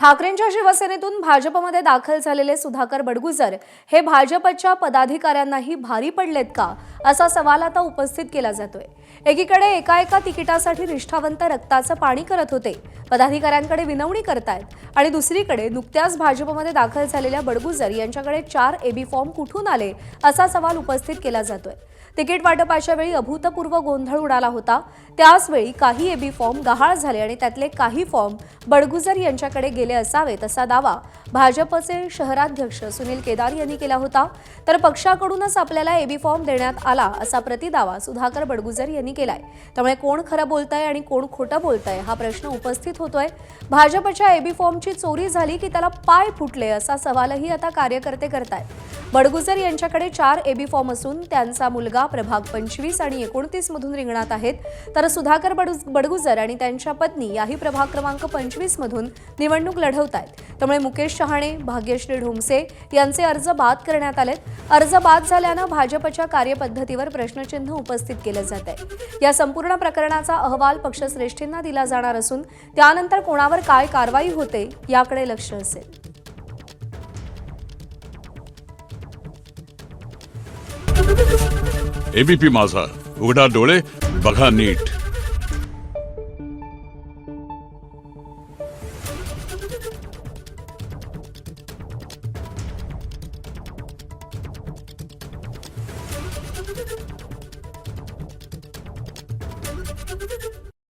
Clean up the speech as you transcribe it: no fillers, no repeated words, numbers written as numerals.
ठाकरेंच्या शिवसेनेतून भाजपमध्ये दाखल झालेले सुधाकर बडगुजर हे भाजपच्या पदाधिकाऱ्यांनाही भारी पडलेत का असा सवाल आता उपस्थित केला जातोय। एकीकडे एका तिकिटासाठी निष्ठावंत रक्ताचं पाणी करत होते, पदाधिकाऱ्यांकडे विनवणी करतायत आणि दुसरीकडे नुकत्याच भाजपमध्ये दाखल झालेल्या बडगुजर यांच्याकडे 4 एबी फॉर्म कुठून आले असा सवाल उपस्थित केला जातोय। तिकीट वाटपाच्या वेळी अभूतपूर्व गोंधळ उडाला होता। त्याच वेळी काही एबी फॉर्म गहाळ झाले आणि त्यातले काही फॉर्म बडगुजर यांच्याकडे गेले असावेत असा दावा भाजपचे शहराध्यक्ष सुनील केदार यांनी केला होता। तर पक्षाकडूनच आपल्याला एबी फॉर्म देण्यात आला असा प्रतिदावा सुधाकर बडगुजर यांनी केलाय। त्यामुळे कोण खरं बोलतंय आणि कोण खोटं बोलतंय हा प्रश्न उपस्थित होतोय। भाजपच्या एबी फॉर्मची चोरी झाली की त्याला पाय फुटले असा सवालही आता कार्यकर्ते करतायत। बडगुजर यांच्याकडे 4 एबी फॉर्म असून त्यांचा मुलगा प्रभाग 25 आणि 29 मधून रिंगणात आहेत, तर सुधाकर बडगुजर आणि त्यांच्या पत्नी याही प्रभाग क्रमांक 25 मधून निवडणूक लढवत आहेत। त्यामुळे मुकेश शहाणे, भाग्यश्री ढोमसे यांचे अर्ज बाद करण्यात आलेत। अर्ज बाद झाल्यानं भाजपच्या कार्यपद्धतीवर प्रश्नचिन्ह उपस्थित केलं जात आहे। या संपूर्ण प्रकरणाचा अहवाल पक्षश्रेष्ठींना दिला जाणार असून त्यानंतर कोणावर काय कारवाई होते याकडे लक्ष असेल। एबीपी माझा, उघडा डोळे बघा नीट।